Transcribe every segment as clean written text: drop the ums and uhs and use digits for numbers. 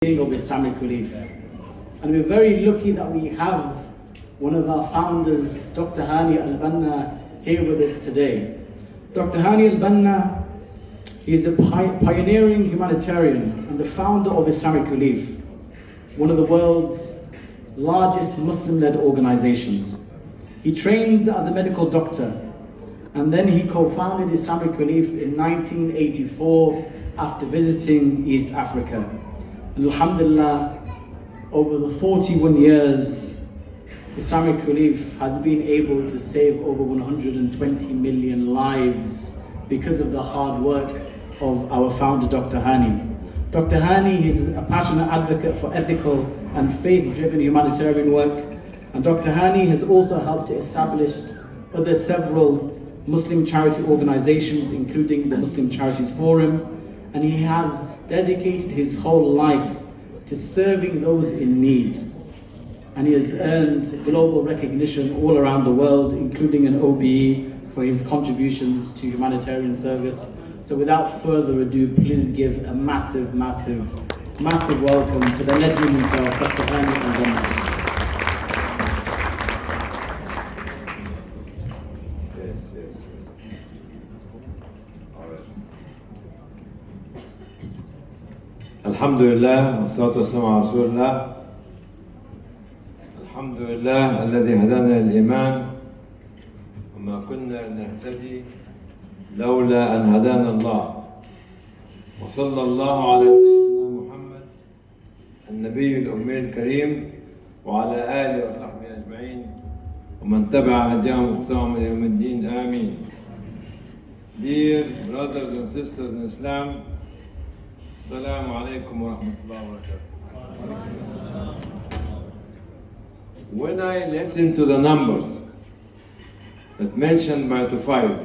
of Islamic relief. And we're very lucky that we have one of our founders, Dr. Hani Al-Banna, here with us today. Dr. Hani Al-Banna, he is a pioneering humanitarian and the founder of Islamic Relief, one of the world's largest Muslim-led organizations. He trained as a medical doctor, and then he co-founded Islamic Relief in 1984 after visiting East Africa. And alhamdulillah, over the 41 years, Islamic Relief has been able to save over 120 million lives because of the hard work of our founder, Dr. Hani. Dr. Hani is a passionate advocate for ethical and faith-driven humanitarian work, and Dr. Hani has also helped to establish several Muslim charity organizations, including the Muslim Charities Forum, and he has dedicated his whole life to serving those in need. And he has earned global recognition all around the world, including an OBE, for his contributions to humanitarian service. So without further ado, please give a massive, massive, massive welcome to the legend himself, Dr. Hani Al-Banna. الحمد لله والصلاة والسلام على رسول الله. الحمد لله الذي هدانا للإيمان وما كنا لنهتدي لولا أن هدانا الله. وصلى الله على سيدنا محمد النبي الأمي الكريم وعلى آله وصحبه أجمعين ومن تبع هديهم واختارهم إلى يوم الدين آمين. Dear brothers and sisters in Islam, Assalamu alaikum wa rahmatullahi wa barakatuh. When I listen to the numbers that mentioned by Tufayl,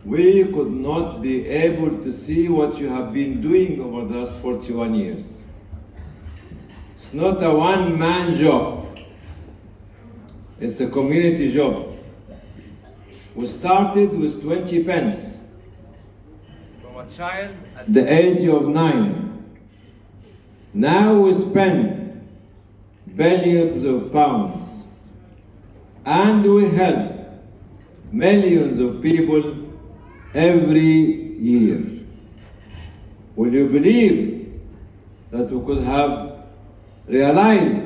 we could not be able to see what you have been doing over the last 41 years. It's not a one-man job. It's a community job. We started with 20 pence. Child at the age of 9. Now we spend billions of pounds and we help millions of people every year. Will you believe that we could have realized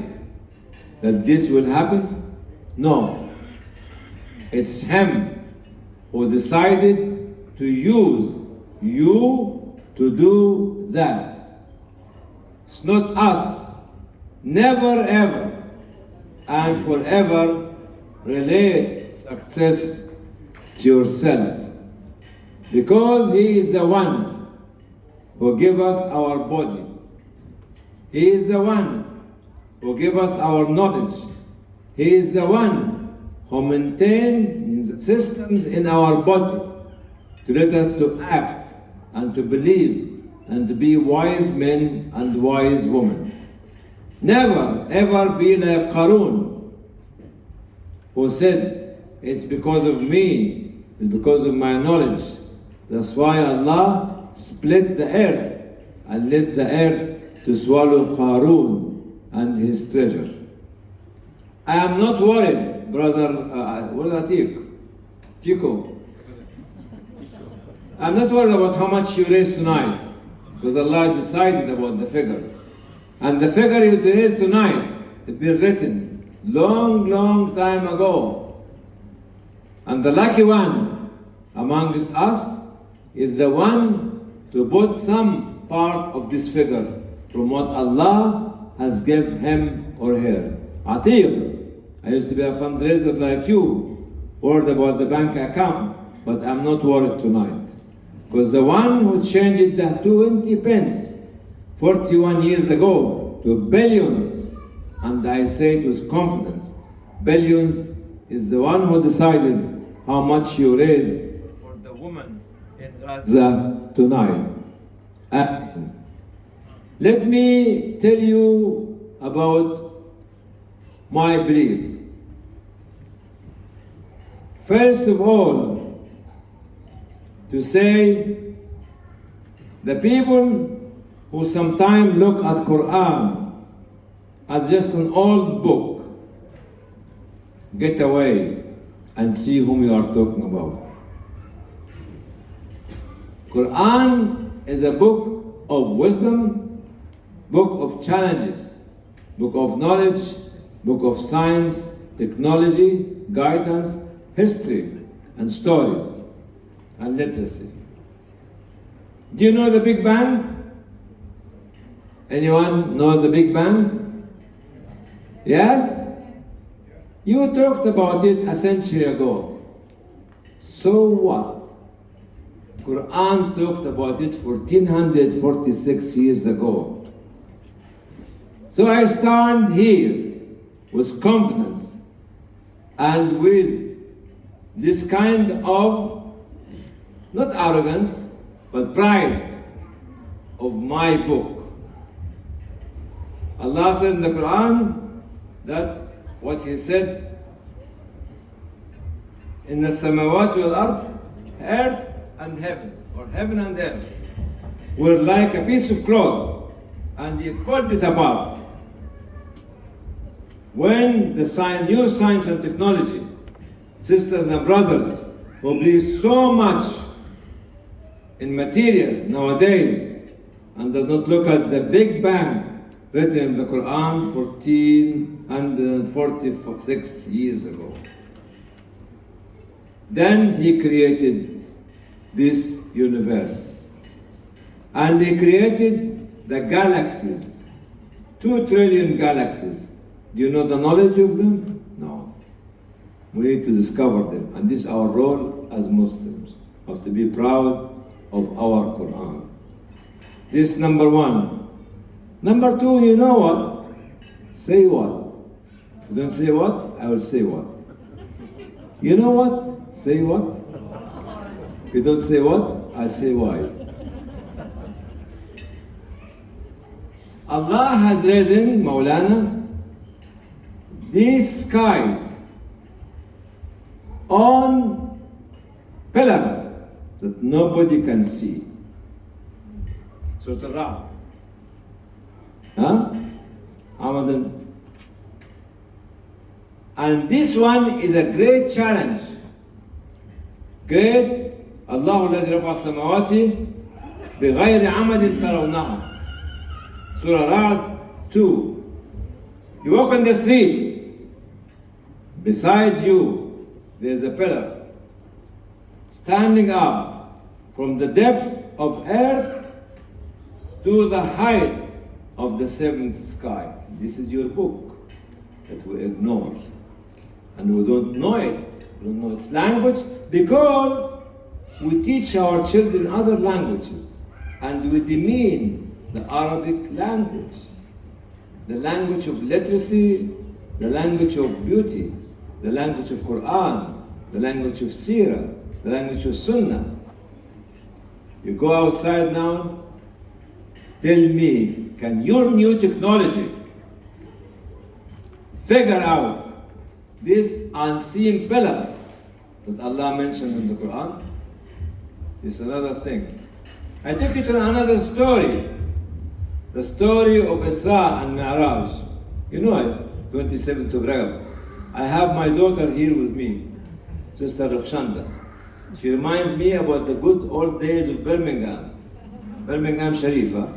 that this will happen? No. It's him who decided to use you to do that. It's not us. Never ever and forever relate success to yourself, because he is the one who gave us our body. He is the one who gave us our knowledge. He is the one who maintains systems in our body to let us to act and to believe and to be wise men and wise women. Never ever be like Qarun, who said, it's because of me, it's because of my knowledge. That's why Allah split the earth and let the earth to swallow Qarun and his treasure. I am not worried, brother, what is Tico? I'm not worried about how much you raise tonight, because Allah decided about the figure. And the figure you raise tonight, it's been written long, long time ago. And the lucky one amongst us is the one to put some part of this figure from what Allah has given him or her. Atiq, I used to be a fundraiser like you, worried about the bank account, but I'm not worried tonight. Because the one who changed the 20 pence 41 years ago to billions, and I say it with confidence, billions, is the one who decided how much you raise for the woman in Gaza tonight. Let me tell you about my belief. First of all, to say the people who sometimes look at Quran as just an old book, get away and see whom you are talking about. Quran is a book of wisdom, book of challenges, book of knowledge, book of science, technology, guidance, history, and stories, and literacy. Do you know the Big Bang? Anyone know the Big Bang? Yes? You talked about it a century ago. So what? Quran talked about it 1446 years ago. So I stand here with confidence and with this kind of, not arrogance, but pride of my book. Allah said in the Quran that what He said, in the samawat wal ard, earth and heaven, or heaven and earth, were like a piece of cloth, and He pulled it apart. When the new science and technology, sisters and brothers, who believe so much in material nowadays and does not look at the Big Bang written in the Quran 1446 years ago. Then He created this universe. And He created the galaxies, 2 trillion galaxies. Do you know the knowledge of them? No. We need to discover them. And this is our role as Muslims. We have to be proud of our Quran. This number one. Number two, you know what? Say what? If you don't say what, I will say what. You know what? Say what? If you don't say what, I say why. Allah has risen, Maulana, these skies on pillars that nobody can see. Surah Al-Ra'd. And this one is a great challenge. Great. الله الذي رفع السماوات بغير عمد ترونها. Surah Al-Ra'd 2. You walk on the street. Beside you, there's a pillar standing up from the depth of earth to the height of the seventh sky. This is your book that we ignore. And we don't know it. We don't know its language because we teach our children other languages and we demean the Arabic language, the language of literacy, the language of beauty, the language of Quran, the language of Seerah, the language of Sunnah. You go outside now, tell me, can your new technology figure out this unseen pillar that Allah mentioned in the Quran? It's another thing. I took you to another story. The story of Isra and Mi'raj. You know it, 27th of Rajab. I have my daughter here with me, Sister Rukhshanda. She reminds me about the good old days of Birmingham Sharifa.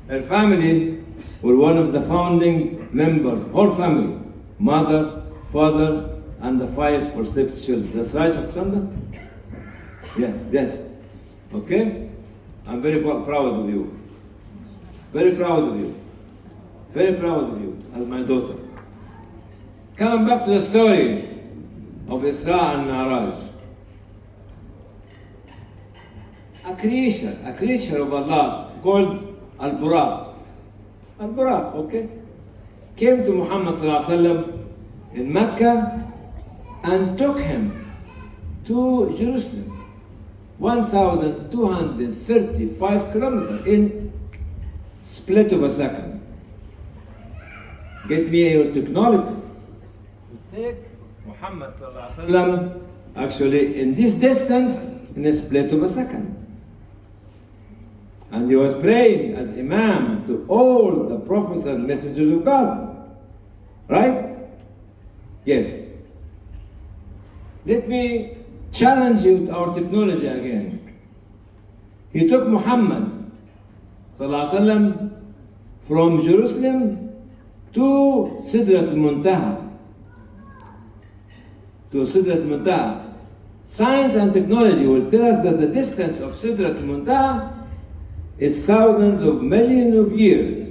Her family were one of the founding members, whole family, mother, father, and the 5 or 6 children. That's right, Rukhshanda? Yeah, yes. Okay? I'm very proud of you. Very proud of you. Very proud of you as my daughter. Coming back to the story of Isra and Mi'raj. A creature of Allah called Al-Buraq. Al-Buraq, okay? Came to Muhammad sallallahu alaihi wasallam in Mecca and took him to Jerusalem. 1,235 kilometers in split of a second. Get me your technology. You take Muhammad sallallahu alaihi wasallam actually in this distance in a split of a second. And he was praying as Imam to all the prophets and messengers of God. Right? Yes. Let me challenge you with our technology again. He took Muhammad sallallahu alaihi wasallam from Jerusalem to Sidrat al-Muntaha. To Sidrat al-Muntaha. Science and technology will tell us that the distance of Sidrat al-Muntaha is thousands of millions of years,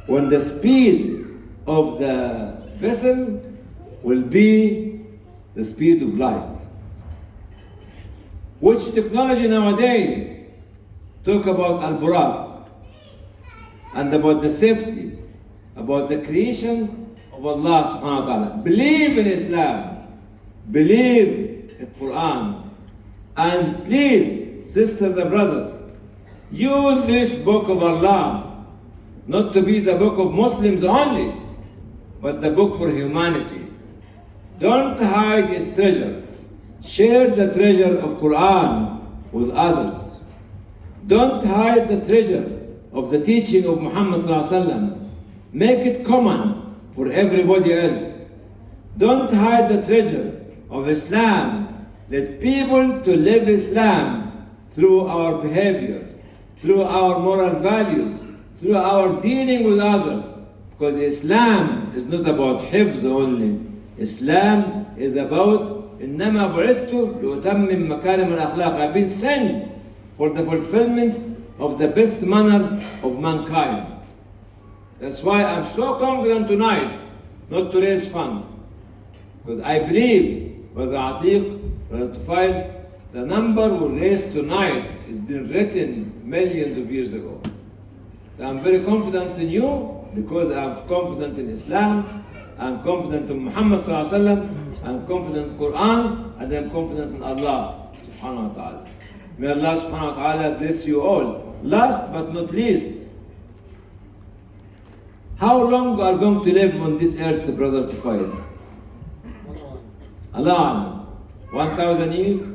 when the speed of the vessel will be the speed of light. Which technology nowadays talk about al-Buraq and about the safety, about the creation of Allah subhanahu wa ta'ala. Believe in Islam, believe in Quran, and please, sisters and brothers, use this book of Allah not to be the book of Muslims only, but the book for humanity. Don't hide its treasure. Share the treasure of Quran with others. Don't hide the treasure of the teaching of Muhammad sallallahu alaihi wasallam. Make it common for everybody else. Don't hide the treasure of Islam. Let people to live Islam through our behavior, through our moral values, through our dealing with others. Because Islam is not about hifz only. Islam is about إنما بعثت لأتمم مكارم الأخلاق. I've been sent for the fulfillment of the best manner of mankind. That's why I'm so confident tonight not to raise funds. Because I believe, Brother Atiq, Brother Tufail, the number we raised tonight has been written millions of years ago. So I'm very confident in you because I'm confident in Islam, I'm confident in Muhammad sallallahu alaihi wasallam, I'm confident in Quran, and I'm confident in Allah subhanahu wa ta'ala. May Allah subhanahu wa ta'ala bless you all. Last but not least, how long we are going to live on this earth, Brother Tufail? Allah, 1,000 years,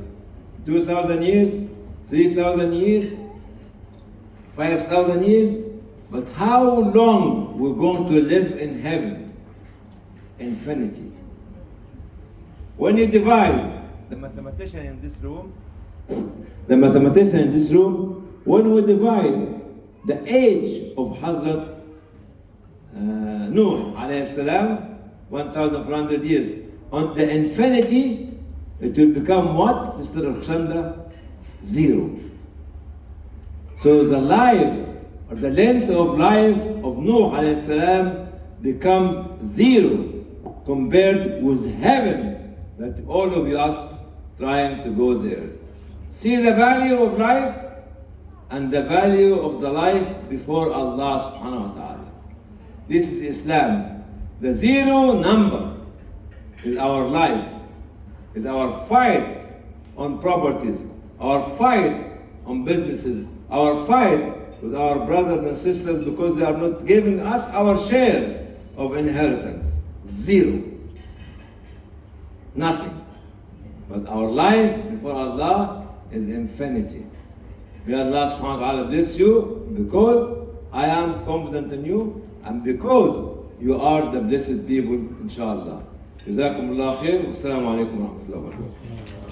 2,000 years, 3,000 years, 5,000 years. But how long we're going to live in heaven? Infinity. When you divide the mathematician in this room, when we divide the age of Hazrat Nuh alayhi salam, 1,400 years, on the infinity, it will become what, Sister Rukhshanda? 0. So the life, or the length of life of Nuh alayhi salam becomes 0 compared with heaven, that all of us trying to go there. See the value of life and the value of the life before Allah subhanahu wa ta'ala. This is Islam. The 0 number is our life, is our fight on properties, our fight on businesses, our fight with our brothers and sisters because they are not giving us our share of inheritance. 0. Nothing. But our life before Allah is infinity. May Allah subhanahu wa ta'ala bless you because I am confident in you and because you are the blessed people, inshallah. Jazakumullah khair. Wassalamu alaikum wa rahmatullahi wa barakatuh.